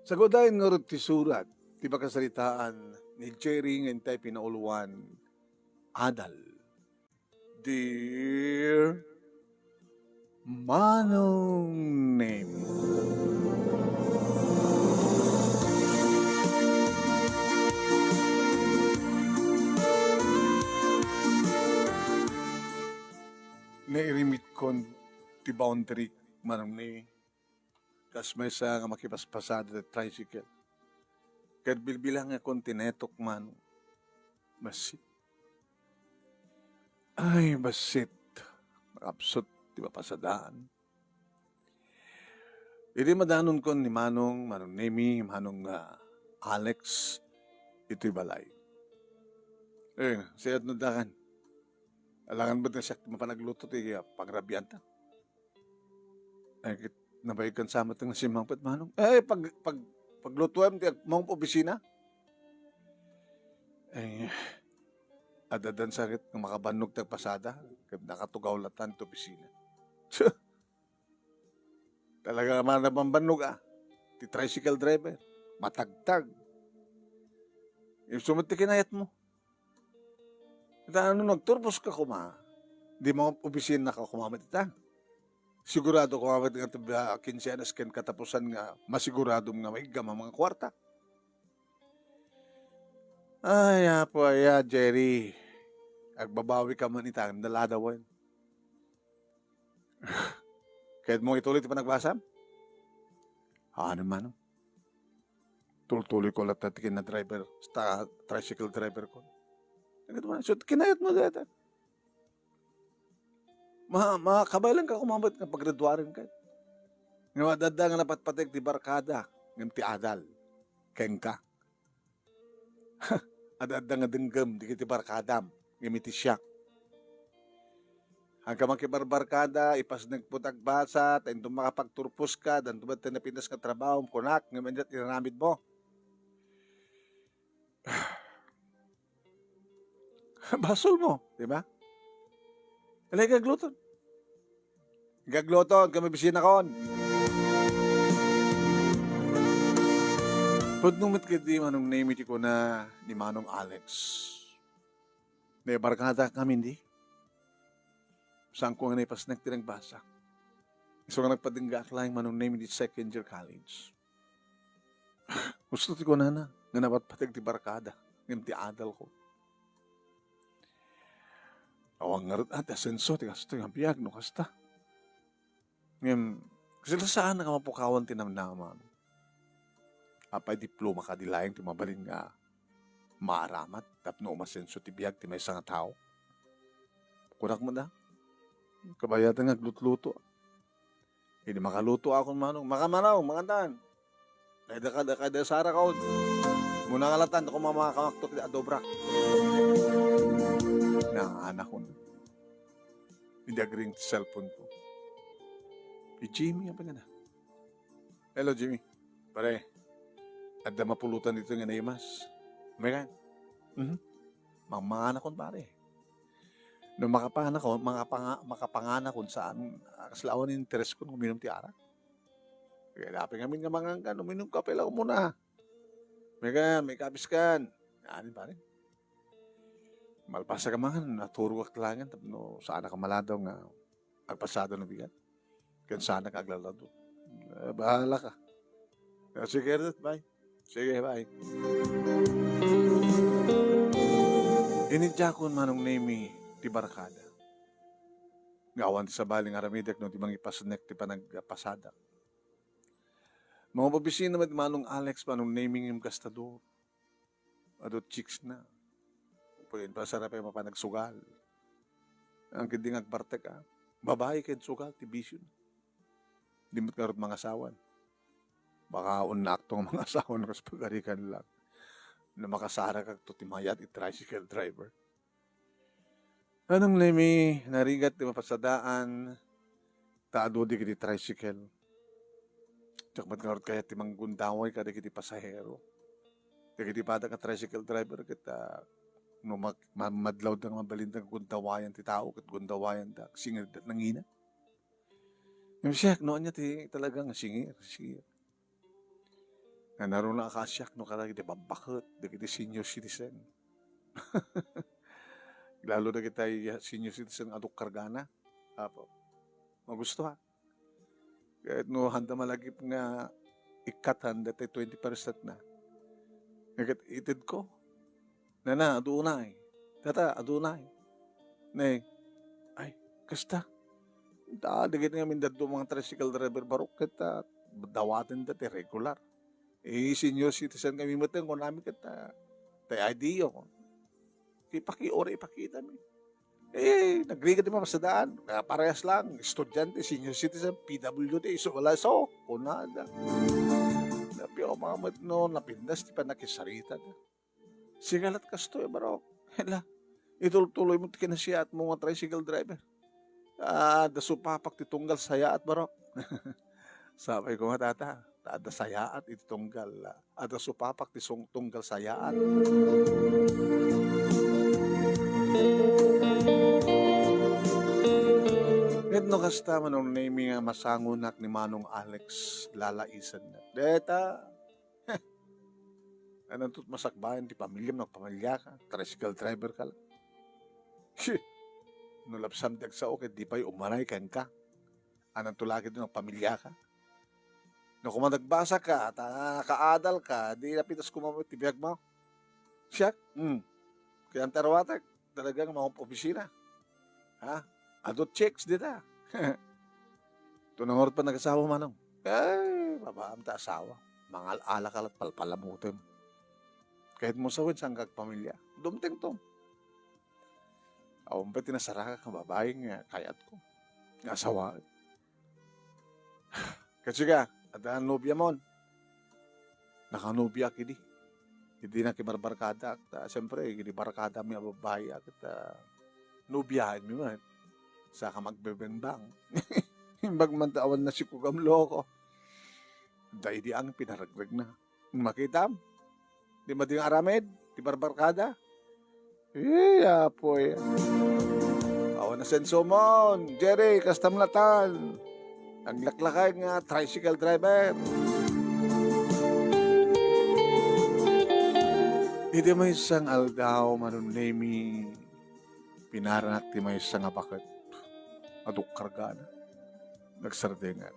Sagodayon nga ron ti surat, ti makasalitaan ni Jerry ng tayo pinauluan, Adal. Dear Manong Name. Nairimit kon ti boundary manong ni kas may sa nga makipaspasada ti tricycle. Kad bilbilang nga kon tinetok man masit. Ay, basit. Makapsot, di ba pasadaan. Hindi madanon kon ni Manong Nemi, Manong Alex, ito'y balay. Sayad no dakan. Alangan ba na siya mapanagluto ti pagrabian ta? Ay, nabayikan sama itong si Mangpet Manong. Paglutuan ti mong opisina. Ay, adadan sakit ng makabanog tag pasada, nakatugaw latan ito opisina. Talaga naman nabambanog ti tricycle driver, matagtag. Yung sumati kinayat mo. Ano, nagturbos ka kuma, di mo opisina ka kumamit ita. Sigurado kumamit nga 15 anas ken katapusan nga, masigurado nga maigam ang mga kwarta. Ay, apo, Jerry. Agbabawi ka man itang daladawan. Kahit mo ituloy iti panagbasam? Ano man? Tuloy ko lang tatikin na driver, tricycle driver ko. So, kinayat mo dito. Makabalan ka kumamit nga paggraduarin ka. Nga madada nga napatpatek di barkada, ng ti adal, keng ka. Adada nga denggam, di kiti barkadam, ngimiti siyak. Hanggang makibarbarkada, ipas nagputagbasa, tayo makapagturpos ka, dan tumat na pinas ka trabaho, kunak, nga mandat inanamid mo. Basol mo, di ba? Alay, gagluton. Gagluton, kami bisina kon. Pagdumit kiti manong name iti ko na ni Manong Alex. May barkada kami hindi. Saan ko nga naipas nagtinagbasa. So nga nagpadinggak lang manong name iti second year college. Gusto ti ko na nga napat patag ti barkada. Ngayon ti adal ko. Awang nga rin asenso, ti kasto yung biyag, no kasta. Ngayon, kasi saan nga mapukawan tinamnaman. Apay diploma ka dilayang ti mabalin nga maaramat, tapno umasenso ti biyag ti may nga tao. Kunak mo na. Kabayatan nga glutluto. Hindi makaluto ako manong. Makamanaw, makantaan. Kada sara ka. Muna kalatan, ako mamakamaktok ti adobrak. Anak ko na. Hindi agring cellphone ko. Jimmy, apa nga na? Hello, Jimmy. Pare, ada mapulutan dito nga na imas. Megan? Mga anak ko, pare. Nung makapanganak ko saan, kaslawan yung interest ko nung uminom ti arak. Kaya dapat ngamin nga mga ka, uminom kape lang muna. Megan, may kapis kan. Yan, pare. Malpasa ka man, naturo ka kailangan, no, saan ka maladaw nga, agpasado na bigat. Kaya saan ka aglalado. Bahala ka. Sige, bye. Sige, bye. Inidya ko manong name ti barkada. Gawan ti sa baling aramidak, no, ti mangipasanek ti panagpasada. Mga pabisina naman manong Alex, manong naming yung gastador. Adot chicks na. Pwede pa sarap yung mapanagsugal. Ang kindi nga agbartek babae kayo sugal, tibisyon. Di mo't karot mga asawan. Baka unak tong mga asawan kas pagarikan lang. Na makasara kag to timayat tricycle driver. Anong lemi, narigat di mapasadaan, taado di kiti tricycle. Tsakmat karot kaya timang gundaway kada kiti pasahero. Di kiti pada ka tricycle driver kita no madlaw ng mabalintang gundawayan ti tao kat gundawayan da singir dat nangina. Yung siya, noon niya ti talagang singir. Na naroon na akasyak no karag di babakot, di kita senior citizen. Lalo na kita senior citizen aduk kargana. Apo, magustuhan. Kahit no handa malagip nga ikatan dati 20% na. Nagkat itid ko. Na, adunay. Tata, adunay. Ne, ay, kasta. Digit nga min dadto mga tricycle driver barok kita dawatin dati regular. Senior citizen kami mateng kung namin kita tay idea ko. Ipaki-ora ipakita mi. Nagriga di pa sa daan. Parehas lang. Estudyante, senior citizen, PWD. So, wala so. Kunada. Napi o mga matno, napindas, di pa nakisarita na. Sigalat kasto barok. Hela. Ituloy mo kinasiya at mga tricycle driver. Dasupapak titunggal saya at barok. Sabay ko nga tata, tada sayaat itunggal. Ada supapak tunggal sayaat. No kasta manong naming masangunak ni Manong Alex lalaisan na. Deta, anong tut masakbayan ti pamilyam ng pamilya ka, tricycle driver ka lang. Nulapsam tag sa okit, di pa'y umaray kan ka. Anong tulagi doon ng pamilya ka. No kung nagbasa ka at nakaadal ka, di napitas kumamit, tibiyag mo. Siya, kaya ang tarawatak, talagang mga opisina. Ha? Adot checks dita. Tunangor pa nag-asawa manong. Babaam ta asawa. Mga alakalat palpalamutin. Kahit mo sawin sang pamilya. Dumting to. Awang pa tinasaraka kang babaeng kayat ko. Asawa. Kasi ka, ada nobya mon. Nakanobya kidi. Hindi na kibarbarkada. Siyempre, kini barkada mi babae. Nobyahan mi man. Saka magbebendang. Himbag mantawan na si Kugam Loko. Dahil di ang pinaragrag na. Makitam. Di mading aramid. Di barbarkada. Apoy. Awan na sensomon. Jerry, kastamlatan. Ang laklakay nga tricycle driver. Hindi mo isang aldaw manunemi pinaranak ti may isang abakat. Aduk kargana. Nagsardengan.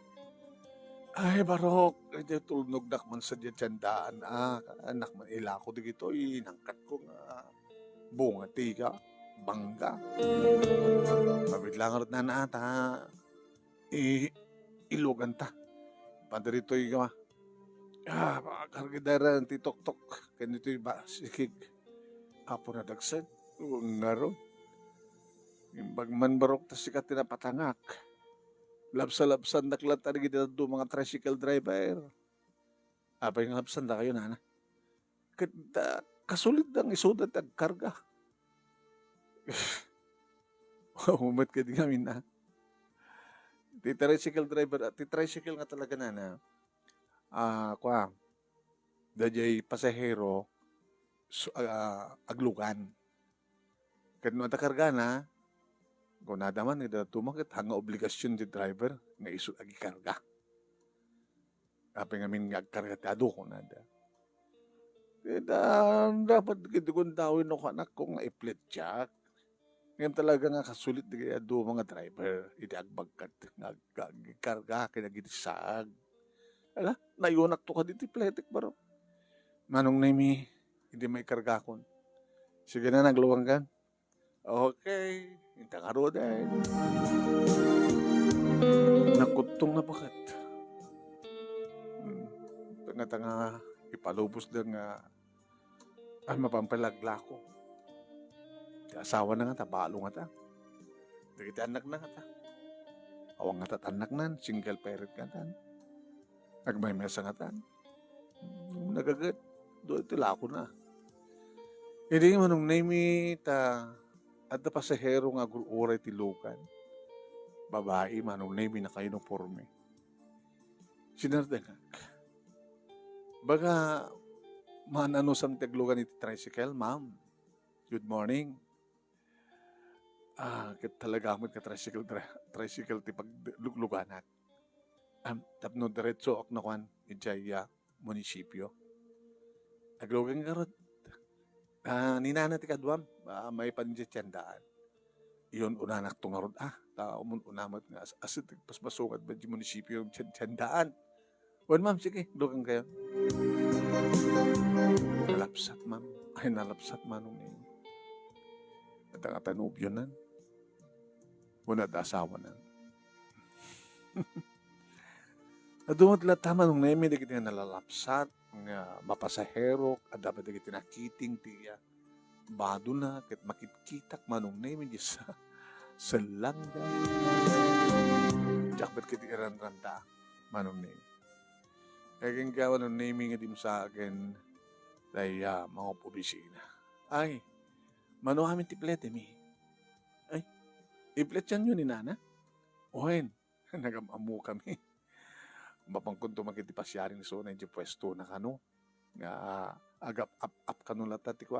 Ay, barok. Hindi tulnog nakman sa diyandaan. Anak man ilako di gito. Inangkat ko nga. Bunga tiga. Bangga. Mabiglang na naata. Ilugan ta. Pandarito yung kargidaran ti tok-tok. Kanito yung sikig. Apo na dagsan. Ngaro. Imbag man barok ta sikat tinapatangak. Labsa-labsan naklat tadi kita do mga tricycle driver. Apa yung labsan na kayo nana? Kasulit ang isudat ang karga. Umat ka di kami na. Ti tricycle driver, ti tricycle nga talaga na dajay pasahero aglugan. Kano karga na, kung nadaman, tumakit hanga obligasyon di driver nga isu agi karga. Apa nga min agkargatado ko nada. Dapat kita kung tawin ako anak ko nga i-plate check. Ngayon talaga nga kasulit di do mga driver. Iti agbagkat nga karga kinagitisag. Ala, nayunak to ka dito pletik baro. Manong nami, hindi may karga kon. Sige na, nagluwang kan. Okay, hindi nga ro din. Nakutong na bakat. Tanga-tanga ipalubos din nga mapampalagla ko. Asawa na nga ta, balo nga ta. Dagiti anak na nga ta. Awang nga ta, anak nan, single parent nga ta. Nagmaymesa nga ta. Nagagat, doon tila ako na. Hindi nga manong name ta, at na pasahero nga oray tilukan. Babae, manong name na kayo ng forme. Sinardangag. Baga, manano sa taglugan iti tricycle, ma'am. Good morning. Talaga amat ka tricycle ti paglugluganat. Tapno diretso ak nakuan, ijaya, munisipyo. Aglogan nga rod. Ninana ti kadwam, may panjetsandaan. Iyon unanak to nga rod. Umun unamat nga. Asit pasbasukat ba di munisipyo yung tsandaan. Wan ma'am, sige, glogan kayo. Nalapsat ma'am. Ay, nalapsat manong ni. At ang atanubyo nan. Unad asawa nan. Nadumot lang tama nung nemi di kita nalalapsat nga mapasahero at dapat di kita nakiting tiya bado na kat makitkitak manong nemi di sa langga jakbat kita iran-randa manong nemi kaging gawa nung nemi nga dim sa akin daya mga pobisina ay mano amin tiplete mi ay iplet yan yun ni nana ohen nagamamu kami mapangkunto makitipasyarin so na yung pwesto na kano nga agap up kano latati ko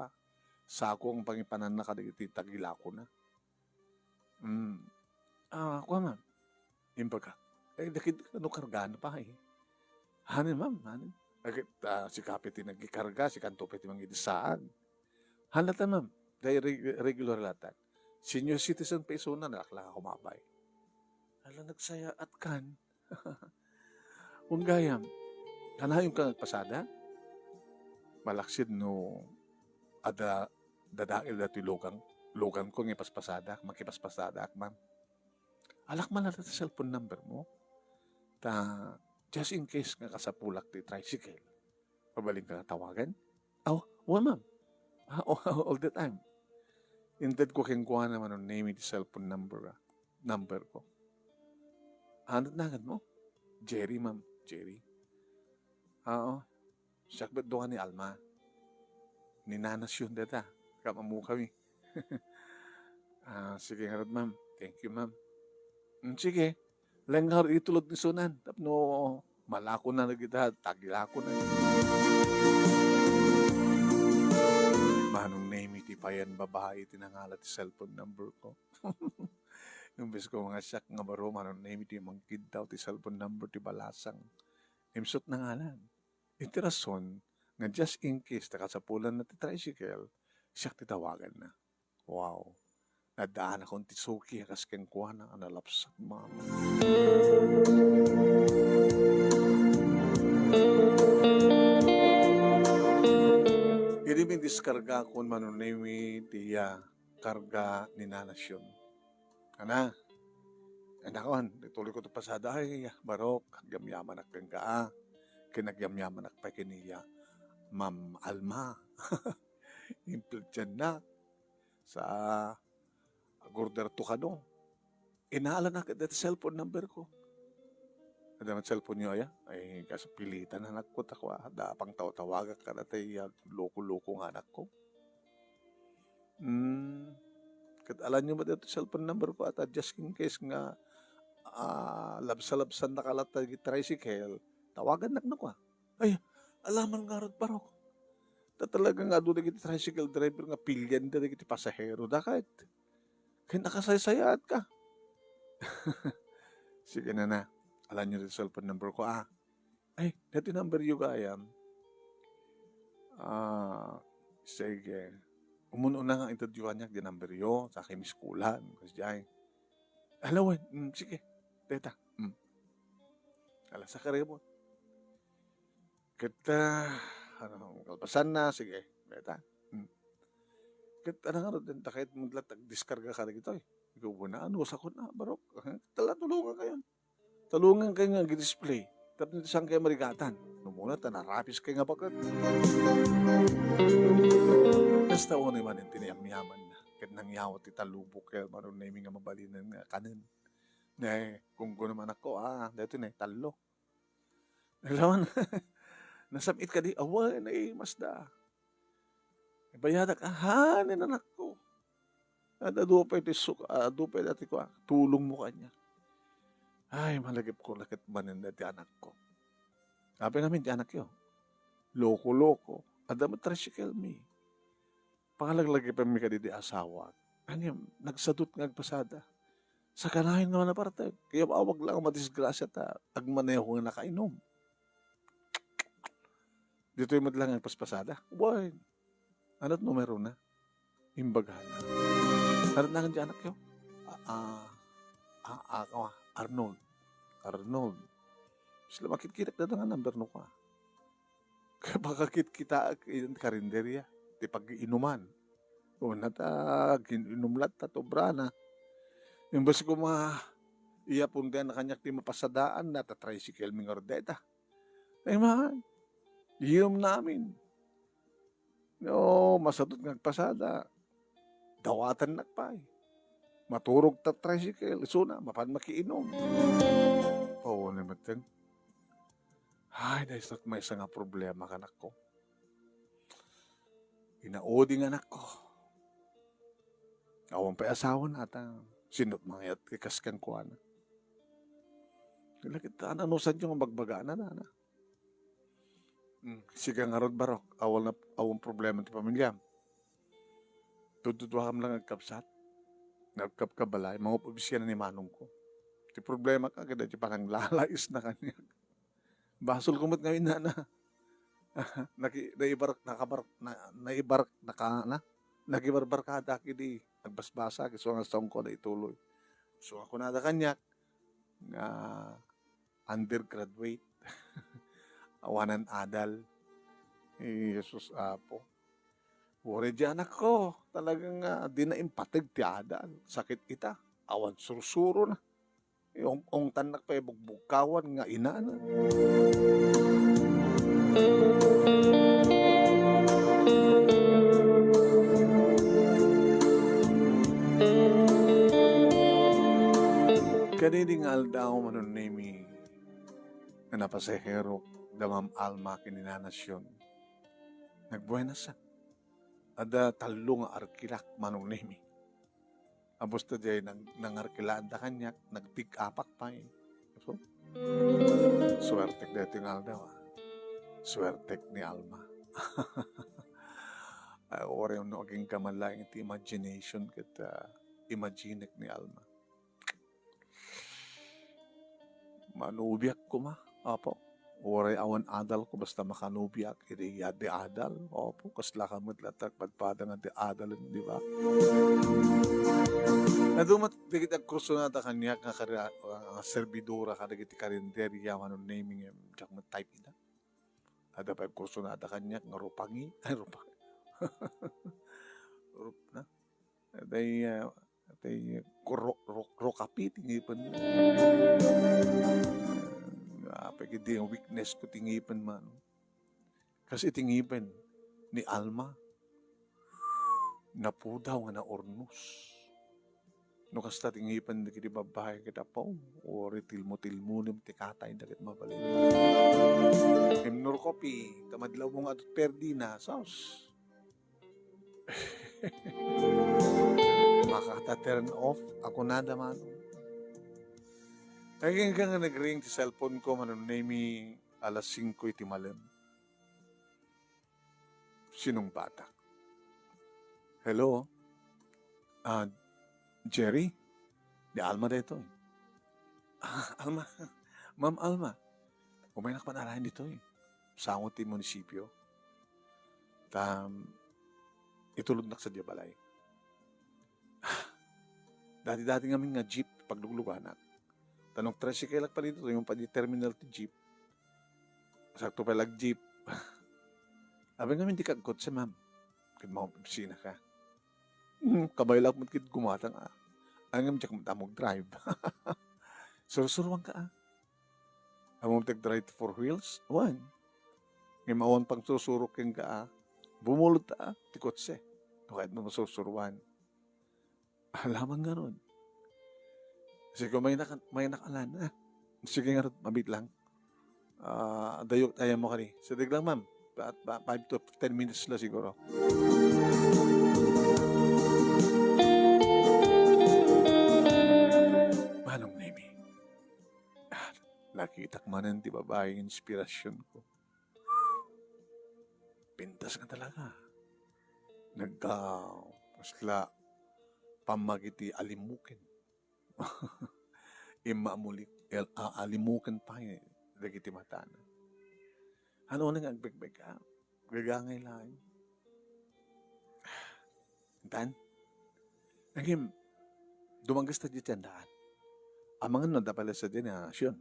sa akong pangipanan na kadigiti tagila ko na ako ma'am yung pagka dakit ano karga na pa hanin ma'am hanin agit si kapiti nagkikarga si kanto peti mangidisaag hanatan ma'am dahil regular latan senior citizen peso na nakaklang ako mabay ala nagsaya at kan Unggayam, kanayong kang pasada, malaksid no, ada dadail dati lugan ko ng ipaspasada, makipaspasada ak ma'am. Alak man natin sa cellphone number mo, just in case nga kasapulak ti tricycle, pabaling ka tawagan. Ma'am, all the time. Instead ko kengkuha naman ang name the cellphone number ko. Hanot na agad mo? Jerry, ma'am. Jerry. Oo. Sakbat doon ni Alma. Ninanas yun data. Kamamu kami. Sige harap ma'am. Thank you ma'am. Sige. Lengar itulog ni Sunan. Tapno malako na kita. Tagilako na. Manong name iti payan babae tinangalat cellphone number ko. Yung bis ko mga siyak nga baro, manon name iti mangkid daw ti cellphone number ti balasang. Imsot na nga lang. Iti rason, nga just in case nakasapulan na ti tricycle, siyak titawagan na. Wow. Nadaan akong ti Suki, kas kengkuha na analapsak mama. Iri may diskarga kung manon name ti karga ni nanasyon. Ana, anakon, ituloy ko ito pasada, ay, barok, gyamyaman ak ka, kinagyamyaman ak pa kiniya, Ma'am Alma, implit dyan na, sa Gorder Tukano, inaalan na kita cellphone number ko. Ada man cellphone niyo, ay, kasapilitan anak ko, takwa, da pang tawaga ka na tayo, loko-loko nga anak ko. Kat alam nyo ba dito cellphone number ko at just in case nga labsa-labsan nakalata yung tricycle, tawagan na ko. Ay, alaman nga rin parok. Talaga nga doon yung tricycle driver nga pilyan na yung pasahero. Dakit? Kaya nakasaysayat ka. Sige na. Alam nyo rin cellphone number ko. Ay, dito number yung kayam. Sige. Umununa nga interviewan niya, di number yo, sa akin iskulan, kasi dyan. Alawan, sige, teta. Ala, sa karibot. Kita, kalpasan na, sige, teta. Kita na nga rin, takit maglatag, diskarga ka na ito Ikaw po na, sa ko na, barok. Tulungan kayo. Tulungan kayo nga, display. Tapos nito saan kayo marigatan. Numuna, tanarapis kayo nga bakat. Basta o naman yung tiniyam-yaman na. Kahit nangyawat italubok kayo, maroon na yung nga mabalinan nga kanin. Kung ko naman ako, dito na talo. Nalaman, nasamit ka di, awan na masda. Bayadak, hanin anak ko. Adupay dati ko, tulong mo kanya. Ay, malagip ko, lakit manin dati anak ko. Sabi namin, di anak yun. Loko-loko. Adam tricycle me. Pangalaglagi pa mi kadidi asawa. Ano nagsadot nga agpasada. Sa kanahin naman na parte. Kaya awag lang madisgrasya ta. Agmaneho nga nakainom. Dito yung madlang ang paspasada. Boy, anot numero na? Imbagana. Anot na nga dyan anak yo? Arnold. Arnold. Sila makikita na nga number no ka. Bakit kita karinderya? Di pag-inuman. O nata, ginumlat na to brana. Yung basi ko iya pun na kanyak ti mapasadaan na tricycle ming ordeta. Ay man, iyom namin. No, masadot ngagpasada. Dawatan nakpay. Maturog ta tricycle. Suna, mapan makiinom. Oo, naman din. Ay, dahil may isang nga problema kanak ko. Inaoding anak ko. Awang pa asawa nata. Sinot mga yat kikaskan ko ana. Kaya kita ananusan yung magbaga na. Siga nga rod barok. Awang problema ti pamilya. Tututuham lang agkapsat. Nagkapkabalay. Mga pabisyan ni manong ko. Ti problema ka kada ti parang lalais na kanya. Basol kumot ngayon na. Nagibarbarkada kidi nagbasbasa so nga song ko na ituloy. So ako na kanyak nga undergraduate awanan adal Jesus apo. Ore di anak ko talagang di na impatig ti adal sakit ita awan sursuro na. Yung tanak pa bugbugkawan nga ina na. Kanining aldaw manunimi na napasahero damam alma kininanasyon. Nagbuenasan. Ada talo nga arkilak manunimi. Abos ta jay nangarkilaan da kanyak, nagpick apak pa eh. So, swertek dating aldaw Swertek ni Alma. Ore yung naging kamalayang iti imagination kita imaginek ni Alma. Manubiak ko Apo. Ore awan adal ko basta makanubiak iti yadi adal. Opo, kasla kamot latak padpada nga di adal, di ba? Nadumat digit agkurso na ta kanyak nga servidora kada iti karinderya manon naming em jak type ida. Ada pa kurso na ta kanyak nga rupangi ay rupangi. Rup na. Aday rokapi tingipan. Pagkidi yung weakness ko tingipan man. Kasi tingipan ni Alma napudaw nga na ornos. No kasta tingipan na kiti babae kita po o tilmo-tilmunim ti katay dagit mabalin. Himnor kopi tamadlaw mo nga perdi na sauce. Makata-turn off ako na daman. Naging ka nga nag-ring ti cellphone ko manunami alas 5 iti malam. Sinong bata? Hello? Jerry? Di Alma dito eh. Alma. Ma'am Alma. Umay nakpanalahin dito eh. Sangot ti munisipyo. Itulog na sa Diabalay. Dati-dati ngamin nga jeep paglugluganan. Tanong tricycle pa dito yung padi-terminal ti jeep. Sakto pa lag jeep. Abang ngamin di kagkot sa ma'am. Kaya mga opisina ka. Kabay lang mo kit gumatang Ang jak mo tamog drive. Surusuruan ka Among tag-drive 4 wheels? One. Ngayon mawan pang susurok yung ka bumulot tikot se. Kahit mo masusuruan. Alamang ganun. Kasi kung may nakalan sige nga mabit lang. Dayok tayo mo kani. Sadig lang ma'am. 5 to 10 minutes lang siguro. Manong Nemi. Nakita ko manan di babaeng inspirasyon ko. Pintas ka talaga. Pasla pamagiti alimukin. Alimukin pa dagiti matana. Ano nang agbeg-beg ka? gagangay lang. Dan, naging dumanggas ta di tiyandaan. Amangan na pala sa dinasyon.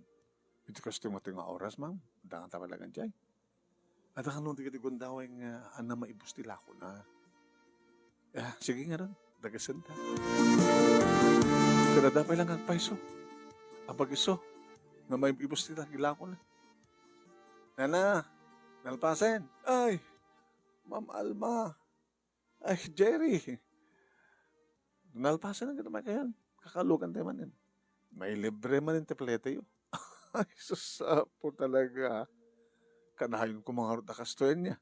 Ito kasi mo nga oras, ma'am. Dangan ta pala ganyan. At ang nung tiga gundaway nga na maibustila ko na. Sige nga ron, dagasan ta. Kada dapat lang ang paiso. Apag iso, na maibustila, gila ko na. Nana, nalpasen. Ay, Ma'am Alma. Ay, Jerry. Nalpasen na naman kayo. Kakalukan tayo man yan. May libre man yung teplete yun. Ay, susapo talaga. Kanahayon ko mga rutakas-tuyan niya.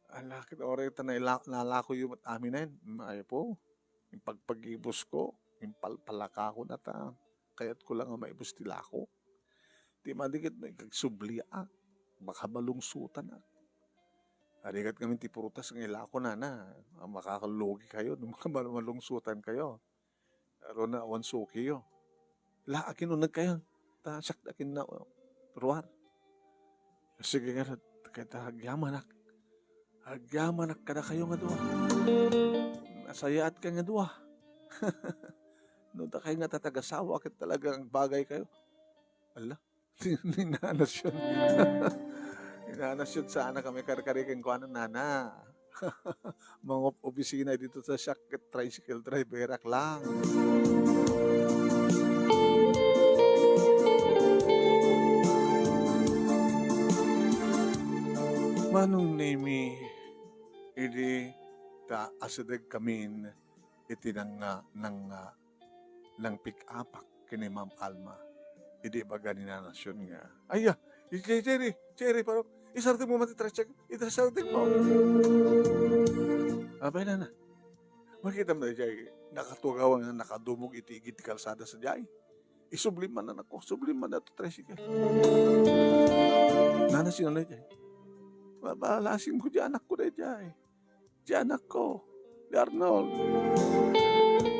Alakit oray ito na nalako yung amin na yun. Ay po, yung pagpag-ibos ko, yung palpalaka ko na ta. Kaya't ko lang ang maibos tila ko. Di madikit na ikagsubli baka malungsutan Arigat kami ti purutas ng ilako na makakalugi kayo, malungsutan kayo. Pero na awan suki yo. Akin unag kayo. Tasak akin na ruar. Sige nga, kita hagyaman kada kayo nga doon. Nasayaat ka nga doon. Noon kayo nga tatagasawa, akit talagang bagay kayo. Ala, ninanas yun. Ninanas yun sana kami karikarikin ko nana. Mga opisina dito sa Shakit Tricycle Driver lang. Manong nemi, idi ta asadag kamin iti ng pick-upak kini Ma'am Alma. Idi baga ni nanasyon nga. Ay, Jerry, parang isarting mo matitrasyak, itrasarting mo. Abay na. Makita mo na dyan, nakatugaw nga nakadumog iti kalsada sa dyan. Isublim man na ako, sublim man na ito tricycle. Nanasyon na dyan. Babalasin ko di anak ko na dyan. Di anak ko. Di Arnold.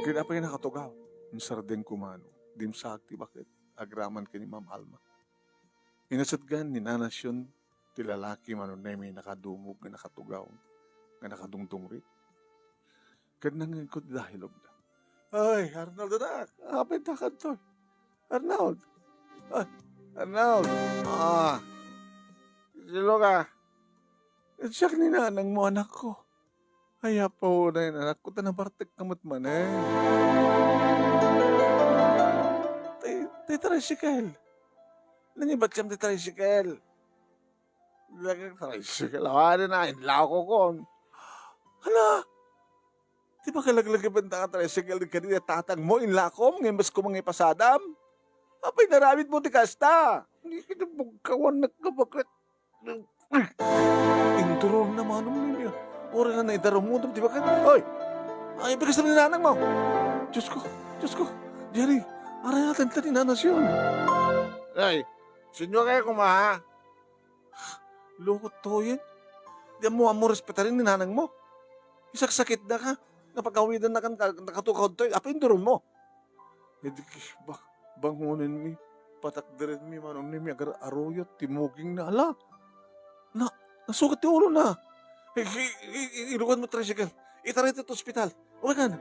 Kaya pa yung nakatugaw. Yung sardeng kumano. Dim sakti bakit? Agraman ka ni Ma'am Alma. Inasatgan ni nanasyon ti lalaki manon na may nakadumog na nakatugaw. Nga nakadungtungrit. Kaya nangin ko dahilog na. Ay, Arnold anak. Apit na kanto. Arnold. Ay, Arnold. Silo ka. Siyak ni nanang mo, anak ko. Ay, po na yun, anak ko. Tanabartek kamot man eh. Tricycle. Nangibat siyang tricycle. Lagang tricycle. Ano na, inlaw ko kon. Hala, di ba kalaglagiban ka tricycle din kanina tatang mo, inla ko, mangimbas ko mga ipasadam? Apay, naramit mo ti kasta. Hindi kita bugkawan nagkabakit. Indurong naman niya. Ora na naidarong mo, di ba ka? Oy! Ay, bigas na ninanang mo. Diyos ko. Jerry, aray natin ka ninanas yun. Ay, sinyo kayo kumaha. Lukot to yun. Di mo respetarin ninanang mo. Isak-sakit na ka. Napag-awidan na ka, nakatukod to. Apa indurong mo? Hindi, bangunin mi. Patakdirin mi, manong ni mi, agar aruyot, timuging na, ala. Nasugat yung ulo na. Ilugan mo tricycle. Itaray ito ospital. Okay ka na.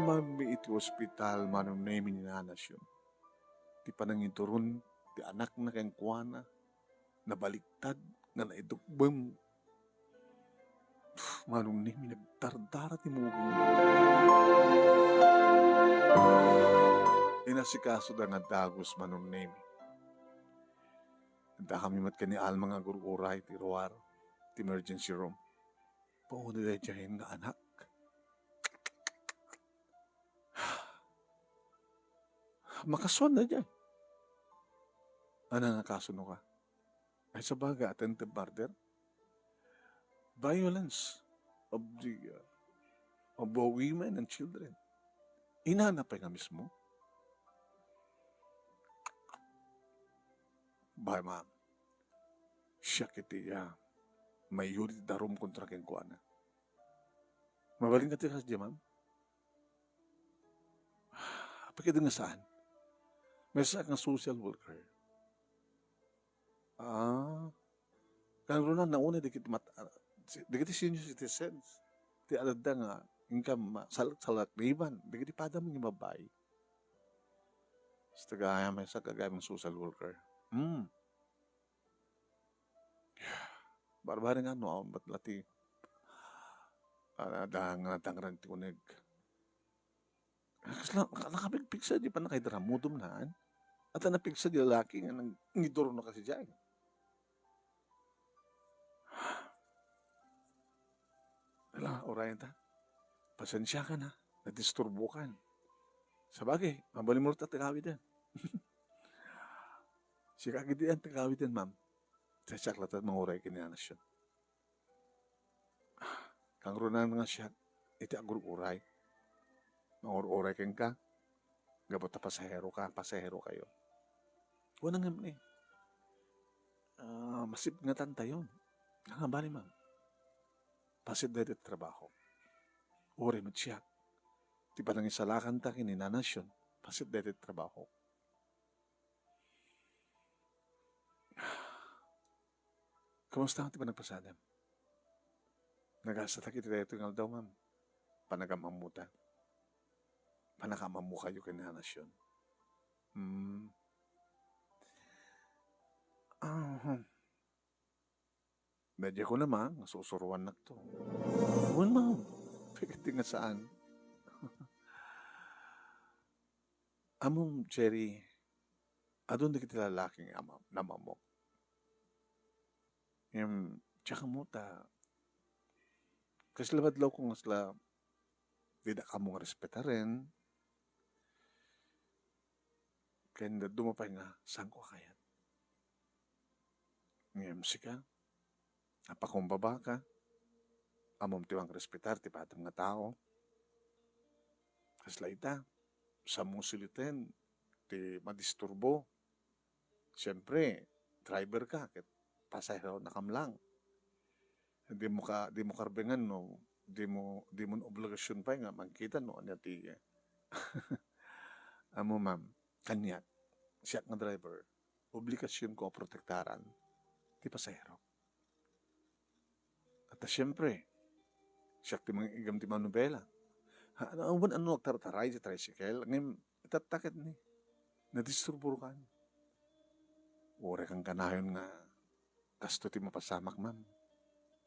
Mami iti ospital manong name ni nanas yun. Ti panangin turun, ti anak na kayang kuwana, nabaliktad, na naidugbam. Manong name nagdardara ti muging. Inasikaso da nga dagos manong name. Handa kami mat ka ni Alma nga gururay ti ruwar, ti emergency room. Pauna da dyan nga anak. Makaswan na dyan. Ano nga kasuno ka? Ay sa baga, attempted murder? Violence of the women and children. Inanapay nga mismo. Bay, ma'am. Siya kiti may yurit darum kontra keng kuana. Mabaling ka tikas diya, ma'am? Apakita nga saan? May sa kang social worker. Ah, kang ron na nauna di kit senior citizens. Ti alada nga income salakriban, di kit pada mo yung babay. Sa tagaya may sa kagayang social worker. Barbara nga no, ba't lati dangran ti kunig. Kasla nakapigpig sa di pa nakidramudom naan. At ang napigsa di lalaki nga nang ngidoro na kasi dyan. Wala, orayan ta. Pasensya ka na. Nadisturbo ka. Sa bagay, mabalin mo rin tagawid yan. Si kagid yan tagawid yan, ma'am. Sa saklat at manguray kinanasyon. Kang runan nga siya, iti agur-uray. Mangur-uray kang ka. Gabot na pasahero kayo. Wala nga man eh. Masip nga tanta yun. Nakabali, ma'am. Pasid na iti trabaho. Uri mo siya. Di pa nang isalakan ta kininanasyon. Pasid na iti trabaho. Kamusta ka ti ba nagpasadam? Nagasatak iti dito nga daw, ma'am. Panagamamuta. Panakamamu kayo kininanasyon. Medyo ko naman, nasusuruan na to. Huwag, ma'am. Pagkati nga saan. Among, Jerry, adon di kita lalaking namamok. Tsaka mo ta, kasi labadlaw kung asla, di da ka mong respetaren, kaya dumapay nga, saan ko kayat? MC ka, napakumbaba ka, amom tiwang respetar, ti patang nga tao. Kasla ita, sa mong siliten, ti madisturbo. Siyempre, driver ka, ket pasahero na kamlang. Di mo karbengan, no? Di mo obligasyon pa nga, magkita, no? Ano ti, amo ma'am, kanyat, siya nga driver, obligasyon ko protektaran, ti pasahero. At siyempre, siya ti mga igam ti manubela. Ano nagtartaray sa tricycle? Ngayon, itatakit ni. Nadisturburo ka. Ure kang kanayon nga, kasto ti mapasamak, ma'am.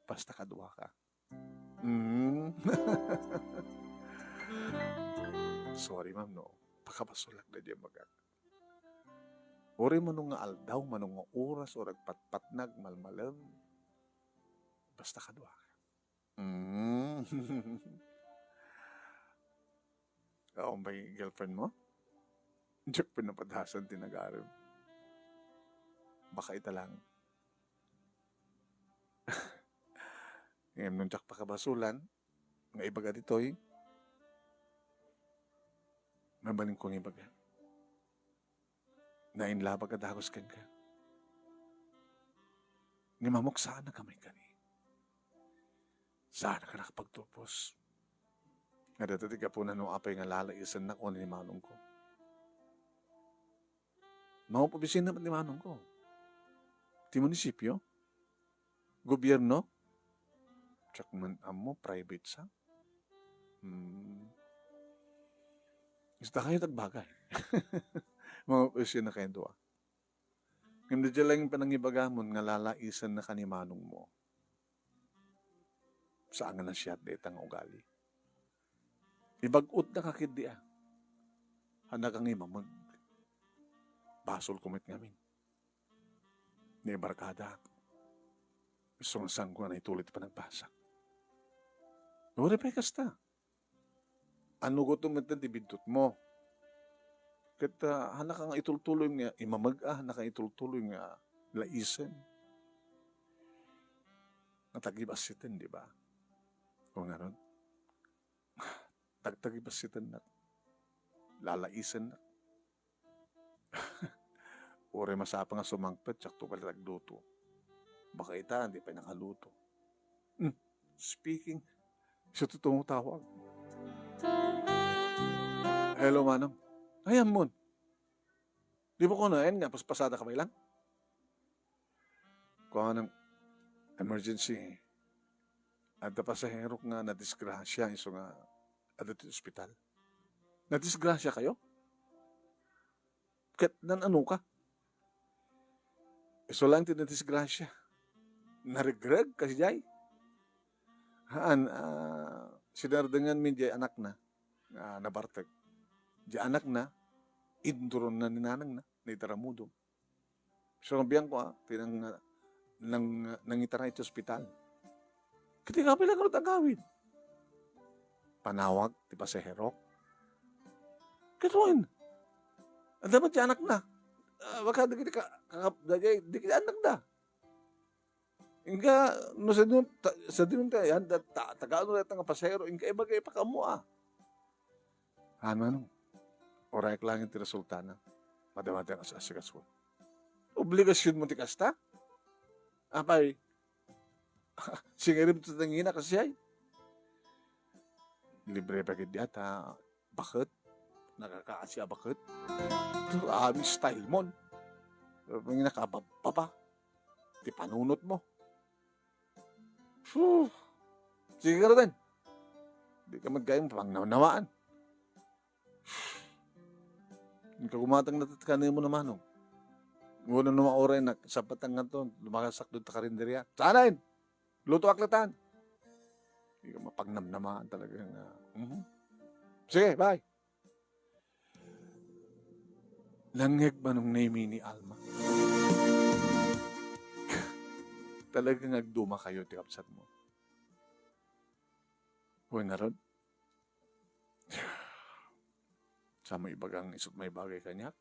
Basta kadwa ka. Sorry, ma'am, no. Pakabasulak na diyan magag. Uri mo nung nga aldaw, manong nga oras, o nagpatpatnag, malmalam. Basta kadwa ka. Ako ba yung girlfriend mo? Diyak pinapadasan tinagarim. Baka ita lang. Ngayon nung diyak pakabasulan, nga ibaga ditoy, mabaling kong ibaga. Nainlabag at dagos kan ka. Ngimamok saan na kamay ka ni. Saan ka nakapagtupos. Nga dati ka po na nung apay nga lalaisan na ko ni manong ko. Mga pabisin naman ni manong ko. Ti munisipyo? Gobyerno? Tsak man amo, private sa? Gusto kayo tagbagay. Mga pabisin na kayo doa. Hindi dyan lang yung panangibagamon nga lalaisan na kanimanong mo. Saan nga na siya at detang ugali. Ibagot na kakid di Handa kang ima basol kumit ngamin. Ni barkada. Gusto nga sang ko na itulit pa nagbasak. Wala pa kasta. Ano ko tumitan tibidot mo? Kata hana kang itultuloy nga hana kang itultuloy nga laisen. Natagibasitin, di ba? O nga ron? Tagtagibasitin na. Lalaisen na. Ure masapa nga sumangpet, tsakto pala nagluto. Baka ita, hindi pa nakaluto. Speaking, siya tutong tawag. Hello, manang. Ayan mo. Di mo kunain nga, paspasada ka ba ilang? Kuha ng emergency. At pasahero nga na disgrasya, iso nga, at ito ospital. Na disgrasya kayo? Kat nan ano ka? Iso lang na disgrasya. Naregreg kasi jay. Haan, sinardengan min jay anak na, nabartag. Jay anak na, induron na ninanang na, naitaramudo. So, nabiyang ko, tinang nangitara ito ospital. Ketika pala ka ang gawin. Panawag, ti pasahero. Katuin. Ang dapat siya anak na. Baka di kita anak na. Inga, no sa dinun tayo, yan, tagaan ulit ang pasahero, inga ibagay pa ka mo Ano, oray lang yung resulta na. Madamati ang asasigaswan. Obligasyon mo ti kasta? Apay, singirim ito tangina kasi ay. Libre pa kid yata. Bakit? Nakakaasya bakit? Ito aming style mo. May nakababa. Di panunot mo. Sige ka rin. Di ka magkayang pangnawaan. Hindi ka gumatang natatakanin mo naman. Ngunang naman oray na sapatang nga ito, lumakasak doon ta karinderya. Sanayin! Luto aklatan! Hindi ka mapagnamnamaan talagang. Sige, bye! Langeg ba nung name ni Alma? Talagang nagduma kayo, tikapsat mo. Huwag nga ron. Sa may bagang isot may bagay kanya.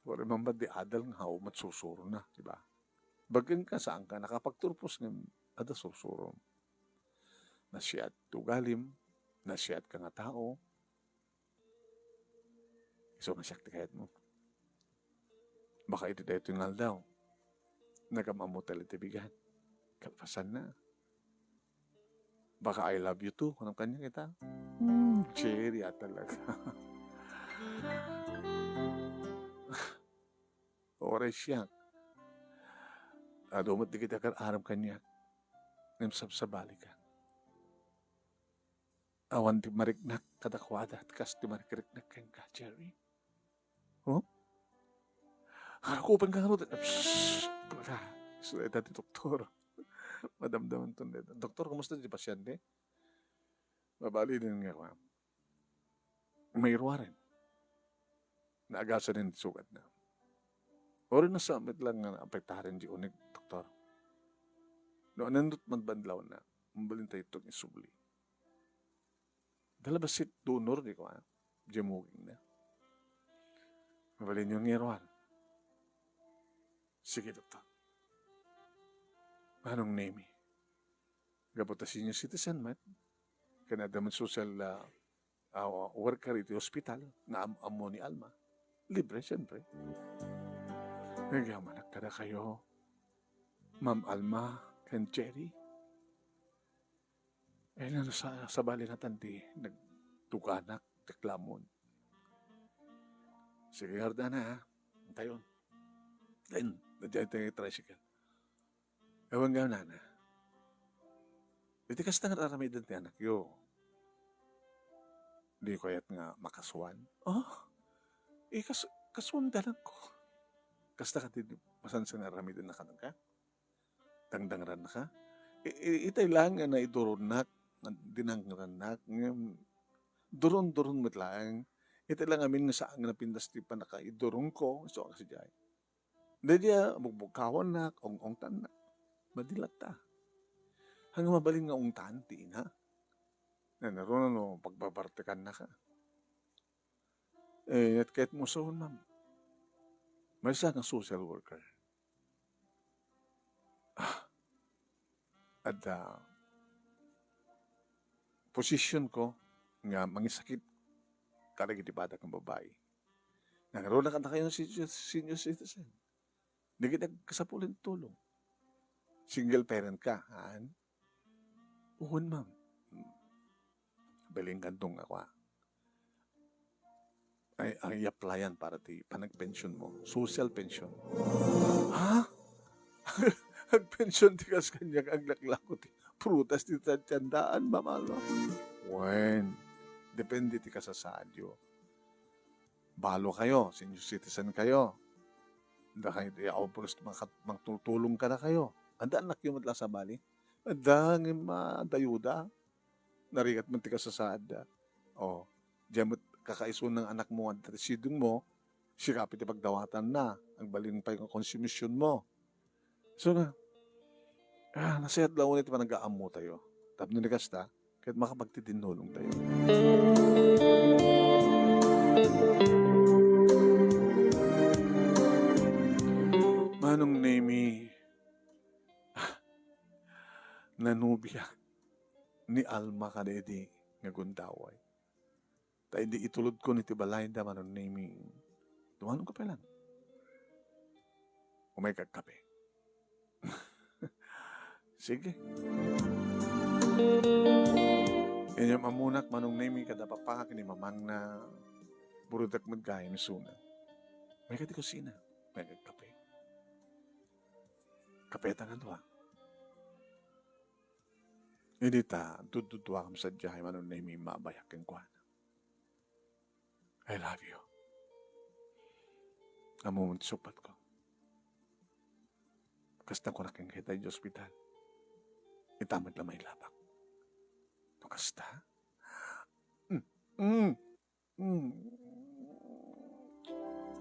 Wala man ba di adal nga how matsusuro na, di ba? Bagang ka saan ka nakapagturpos ng ada susuro. Nasiyat tugalim, nasiyat ka nga tao. So masyak ti kayat mo. Baka iti dayo tingal daw. Nagamamutal iti bigan. Kalpasan na. Baka I love you too. Anong kanya kita? Cherry talaga. Oray siya. Dumot di kita aram kanya. Namsabsabali ka. Awan di mariknak kadakwada at kas di mariknak kang ka, Jerry. Oh? Harakupan ka nga rin. Psssst! Sulit natin, doktor. Madamdaman ito. Doktor, kumusta di pasyente? Mabali din nga ko. May irwa rin. Naagasan din sugat na. Ori na samit lang nga apektarin di unig, doktor. Noon nandot man bandlaw na, mabalin tayo itong isubli. Dalabasit donor, di ko Jemuging na. Mabalin yung ngirwan. Sige, doktor. Anong name? Gabota senior citizen, mat. Kanada man social worker iti hospital na amo ni Alma. Libre, siyempre. Nagyamanak ka na kayo, Ma'am Alma, kan Jerry. Eh, sa bali na tanti, nagtukanak, teklamon. Sige, harda na, ha? Tayon. Then, nadyan tayo yung tricycle. Ewan nga na. Iti kas na naramidan ti anak yo. Di ko yat nga makaswan. Kaswan dalang ko. Kasta ka din, masan sa naramidan na ka ka? Tangdangran na ka? Itay lang na idurunak, dinangranak, durun-durun mo't lang. Itay lang amin nga saan na pindas ti pa nakaidurun ko, so kasi jay. Hindi diya, magbugkawan na, ong-ongtan na. Madilat ta. Hanggang mabaling nga ongtan, ti na. Naroon no, pagbabartekan na ka. At kahit mo sa ma'am, may isa kang social worker. At position ko nga mangisakit karagitibada kang babae. Nangaroon na ka na kayo ng senior citizen. Hindi kita kasapulin tulong. Single parent ka, haan? Uhon, ma'am. Baling kantong ako, ay i-applyan para ti panagpensyon mo. Social pension. Ha? Agpensyon ti kas kanyang aglaklako ti prutas ti tandaan mamalo. Wen, depende ti kasasadyo. Balo kayo, senior citizen kayo. Da kayo ti pulos magtutulong ka na kayo. Anda anak yung madla sa bali. Anda ng madayuda. Narigat man ti kasasada. O, diyan mo kakaiso ng anak mo at residong mo, sikapit ti pagdawatan na. Ang balin pa yung konsumisyon mo. So na, nasayat lang ulit pa nag-aamo tayo. Tapos ni kasta, kahit makapagtidinulong tayo. Manong nemi, nanubia ni Alma kadedi nga gundaway. Ta hindi itulod ko ni Tibalay da manong nemi, tumanong ka pa lang. Umay kagkape. Sige. Inyong mamunak manong nemi kada papakak ni mamang na burudak magkaya ni Suna. May kati kusina. May kagkape. Kapeta nga doa. Hindi ta, dududwa kam sa diyahe manong nemi mabayak ang kuhan. I love you. Amumun supat ko. Kasta ko na kang kita di ospital. Itamad lang may labak. No kasta?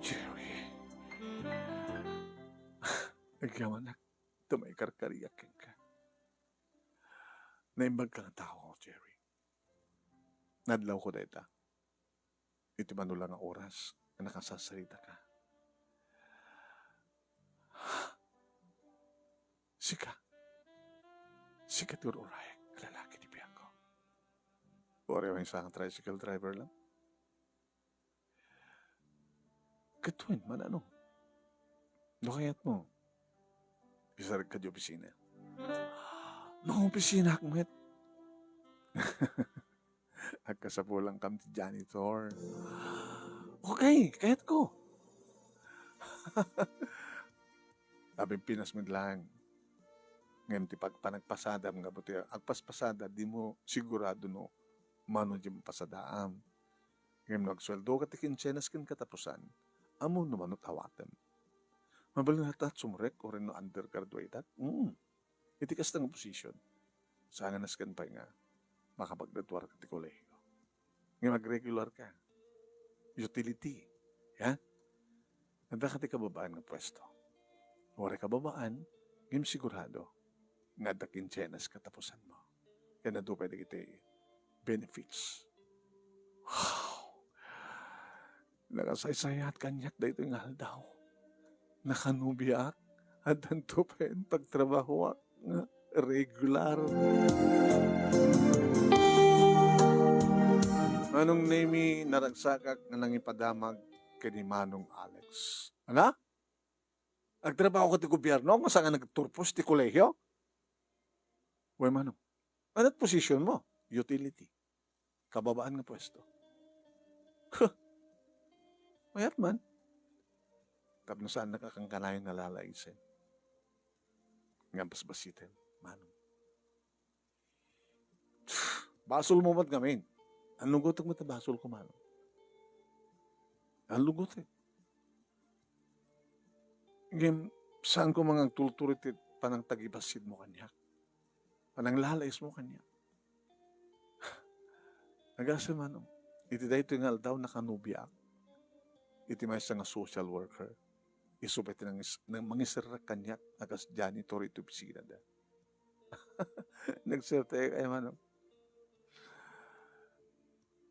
Jerry. Nagyaman na. Tumay karkariyak ka. Naimbag ka ng tao, Jerry. Nadlaw ko dahita. Iti man lang ang oras na nakasasalita ka. Sika tururay, lalaki di biyak ko. Orewa yung isang tricycle driver lang. Katuin man ano. Nakayat mo. Isarag ka di opisina. Mga opisina akmet. Agkasapulang kam ti janitor. Okay, kayat ko. Abing Pinas mo lang. Ngayon ti pagpanagpasada mga buti. Agpaspasada, di mo sigurado no mano di mo pasadaam. Ngayon nagsweldo ka ti kinsenas kin katapusan. Amo naman no tawatan. Mabalin natat sumrek o rin no undergraduate. Iti kastang posisyon. Sanga naskan pa nga makapagdatuar ka ti kolehyo. Ngayon mag-regular ka. Utility. Yan? Nanda ka ti kababaan ng pwesto. Wari kababaan, ngayon sigurado nga da kinsenas katapusan mo. Yan na doon pwede kita benefits. Wow! Nakasaysayat kanyak da ito yung haldaw. Nakanubiak at danto pa yung pagtrabaho nga regular. Manong nemi naragsakak nga nangipadamag kay ni Manong Alex. Ano? Agtrabaho ko ti gobyerno, kung saan nga nagturpos ti kolehyo? Uy, Manong, anong posisyon mo? Utility. Kababaan nga pwesto. Mayat man. Tapno saan nakakangkanayon nalalaisin. Nga basbasitin, Manong. Basol mo mat ngamin. Ang lugot ang matabasol ko, Manong. Ang lugot eh. Ngayon, saan ko mga tulturit panang tagibasid mo kanyak? Panang lalais mo kanyak? Nagasa, Manong. Iti da ito nga daw nakanubiak. Iti may nga social worker. Isupit ng mangisirrak kanyak agas janitor ito bisina da. Nagserte kayo, Manong.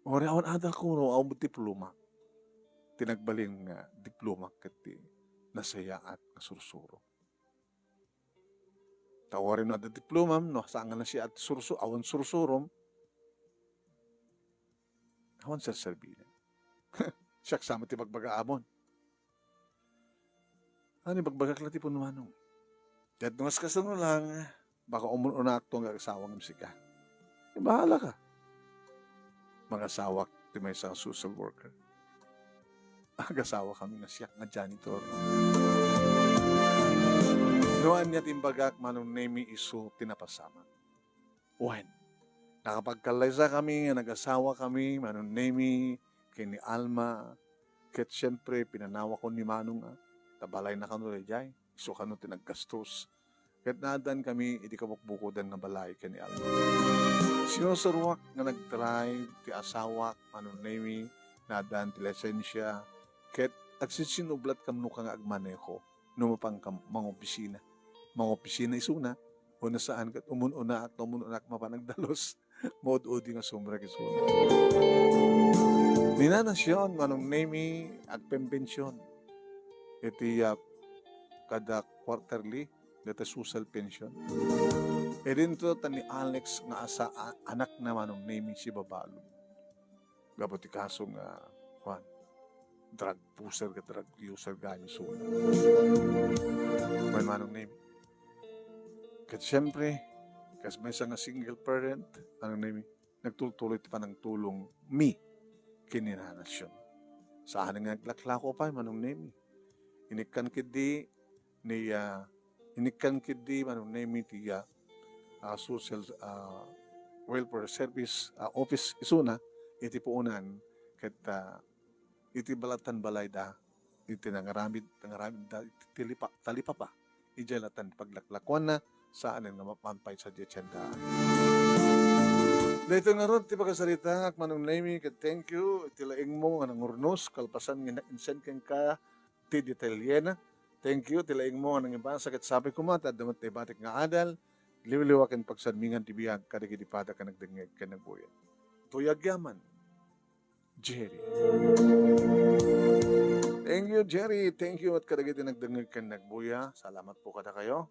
Ori awan ada ko no awan diploma. Tinagbalin nga diploma kati nasaya at nasursuro. Tawarin na ada diploma no saan na siya at surso awan sursurom. Awan serserbinan. Siya kasama ti bagbaga-amon. Ano bagbagak lang ti po Manong. Dahil nungas kasano lang, baka umunak to ang asawang imsika. Bahala ka. Mga sawak ti may sa social worker. agasawa kami nga siya nga janitor. Noan niya timbagak manong name isu tinapasama. When nakapagkalaysa kami nga nag-asawa kami manong name kini Alma ket siyempre pinanawa ko ni Manong tabalay na kanu jay isu kanu tinaggastos. Ket nadan kami iti kabukbukodan nga balay kini Alma. Sinusurwak nga nag-drive ti asawak manong name nadan ti lisensya ket agsisinublat kamno ka nga agmaneho numapang mga opisina. Mga opisina isuna, o nasaan kat umununa at umununa at mapanagdalos, maud-udi nga sumra kisuna. Ninanasyon, manong name agpembensyon. Iti kada quarterly, dati social pension. E rinto tani Alex nga asa anak na manong name si Babalo. Gabati kaso nga, drug pusher ka drug user ganyo suna. May manong name. Kat siyempre, kasi may isang single parent, anong name, nagtuloy pa ng tulong kininanasyon. Sa aning naglaklako pa, manong name. Inikan kidi, manong name, ti social welfare service office isuna, iti puunan, kat iti balatan balay da, iti nangaramid da, iti talipa pa, ijalatan paglaklakwan na, saan nga mapampay sa diyetsendaan. Dito nga ron, ti pagkasalita, manong name, kat thank you, iti laing mo, nga nangurnos, kalpasan nga na-insent kang ka, ti detalyena, thank you, ti laing mo, nga nangibasa, kat sabi ko mata, damat na ibatik nga adal, liwaliwakin pagsadmingan ti biyag, kadagitipada ka nagdangeg ka nagbuyan. Tuyag yaman, Jerry. Thank you, Jerry. Thank you at kadagiti nagdangeg ka nagbuya. Salamat po kada kayo.